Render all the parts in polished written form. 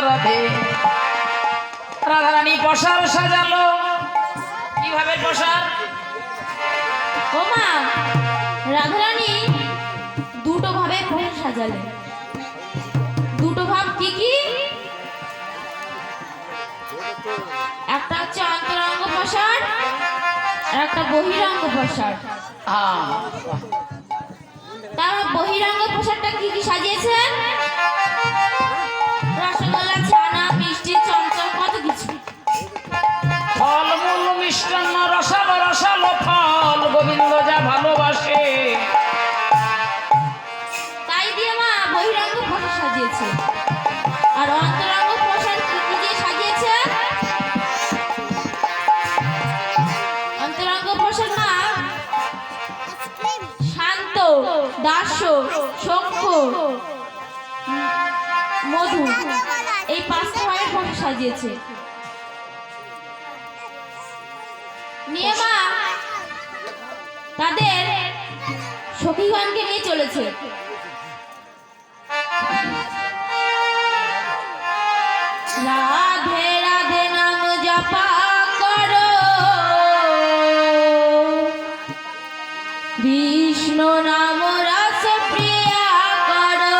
রাধে। রাধারানী প্রসার সাজালো, কিভাবে প্রসার? ও মা, রাধারানী দুটো ভাবে প্রসার সাজালেন। দুটো ভাব কি কি? একটা হচ্ছে অন্তরঙ্গ প্রসার আর একটা বহিরঙ্গ প্রসার। তার বহিরঙ্গ প্রসারটা কি কি সাজিয়েছেন? রসগোল্লা, ছানা, মিষ্টি, চমচম, কত কিছু। ফলমূল মিষ্টান্ন রসালো রসালো ফল গোবিন্দ যা ভালোবাসে, তাই দিয়ে মা বহিরঙ্গ প্রসার সাজিয়েছে। আর অন্তরঙ্গ প্রসার কি কি দিয়ে সাজিয়েছে? অন্তরঙ্গ প্রসার মা শান্ত, দাস্য, শঙ্খ, মধু, এই পাঁচটা ভাবে প্রসার সাজিয়েছে। নিয়ে মা তাদের সখীগণকে নিয়ে চলেছে। রাধে রাধে নাম জপা করো, কৃষ্ণ নাম রস প্রিয়া করো।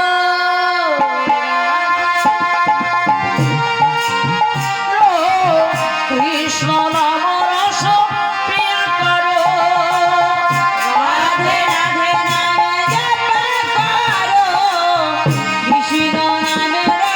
কৃষ্ণ নাম রস প্রিয়া করো, রাধে রাধে নাম জপ করো, কৃষ্ণ নাম রস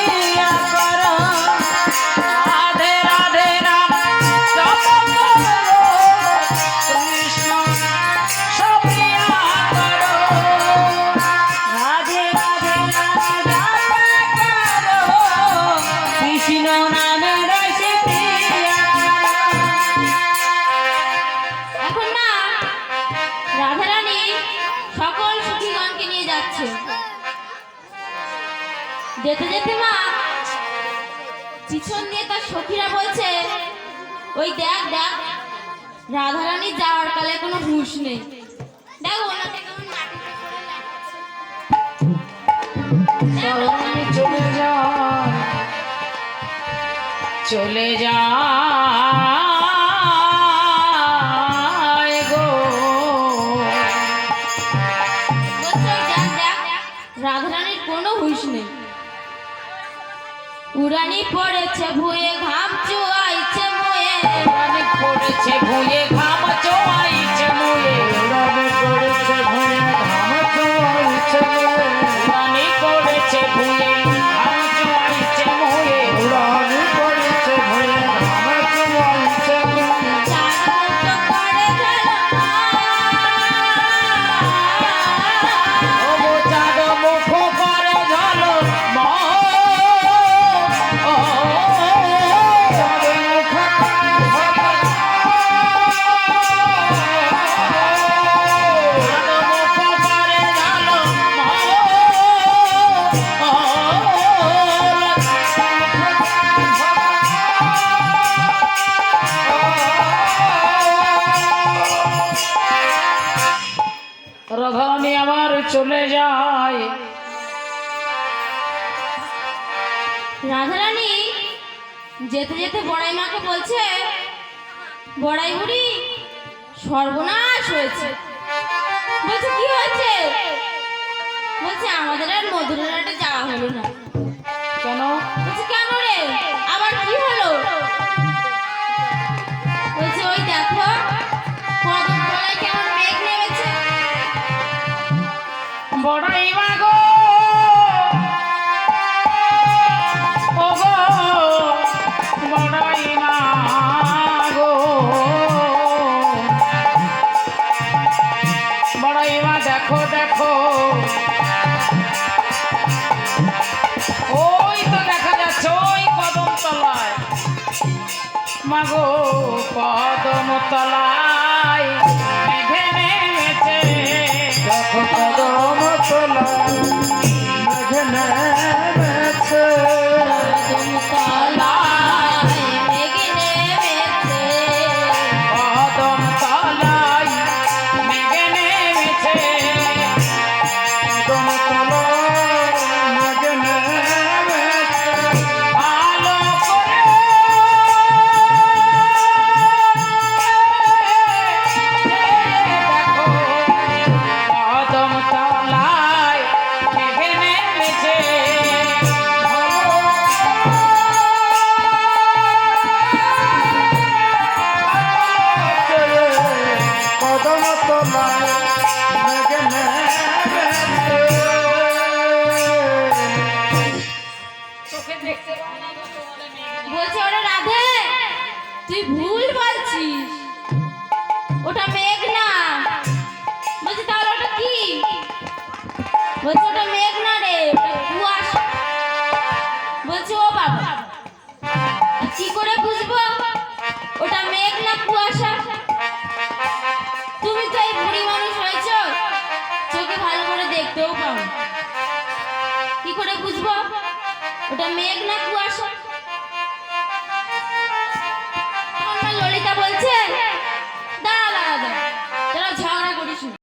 প্রিয়া করো। এখন না রাধারানী সকল সখীগণকে নিয়ে যাচ্ছে। যেতে যেতে মা পিছন দিয়ে তার সখীরা বলছে, ওই দেখ দেখ, রাধারানী যাওয়ার কালে কোনো হুঁশ নেই। দেখো ওনাকে কেমন মাটিতে পড়ে লাগছে। চলে যায়, চলে যায় গো। বলছে, ওই দেখ দেখ, রাধারানীর কোনো হুঁশ নেই। উড়ানি পড়েছে ভুয়ে, ঘাম চুয়াইছে মুয়ে। উড়ানি পড়েছে ভুঁয়ে, ঘাম চোয়াইছে মুয়ে। উড়ানি পড়েছে ভুঁয়ে, ঘাম চোয়াইছে মুয়ে। উড়ানি পড়েছে ভুঁয়ে, ঘাম চোয়াইছে মুয়ে। উড়ানি পড়েছে ভুঁয়ে, ঘাম চোয়াইছে মুয়ে। চাঁদ মুক্ত করে ঝলমা, ওগো চাঁদ মুখ করে ঝলমা, ও চাঁদ মুখ করে ঝলমা। রাধারানী আমার চলে যায়। রাধারানী যেতে যেতে বড়াই মাকে বলছে, বড়াই বুড়ি সর্বনাশ হয়েছে। বলছে কি হয়েছে? বলছে আমাদের আর মধুরাহাটে যাওয়া হলো না। কেন? বলছে কেন রে, আবার কি হলো? বলছে ওই দেখো কদম তলায় কেমন মেঘ নেমেছে। বড়াই মা গো, ও গো বড়াই মা, মাগো কদম তলায় মেঘে নেমেছে দেখো কদম তলায় মেঘ নেমেছে। কদম তলায় মেঘ নেমেছে। কদম তলায় মেঘে নেমেছে কদম তলায় মেঘ নেমেছে। ভালো করে দেখো কদম তলায় মেঘে নেমেছে কদম তলায় মেঘ নেমেছে। চোখে দেখতে পাই না তো তোমাদের মেঘ। বলছে ওটা রাধে, তুই ভুল বলছিস, ওটা মেঘ না। বলছে তাহলে ওটা কি? বলছে ওটা মেঘ না রে, ওটা কুয়াশা। বলছে ও বাবা, আর কি করে বুঝবো ওটা মেঘ না কুয়াশা? তুমি তো এই বুড়ি মানুষ হয়েছো, চোখে ভালো করে দেখতেও পাও না। কি করে বুঝবো ওটা মেঘ না কুয়াশা?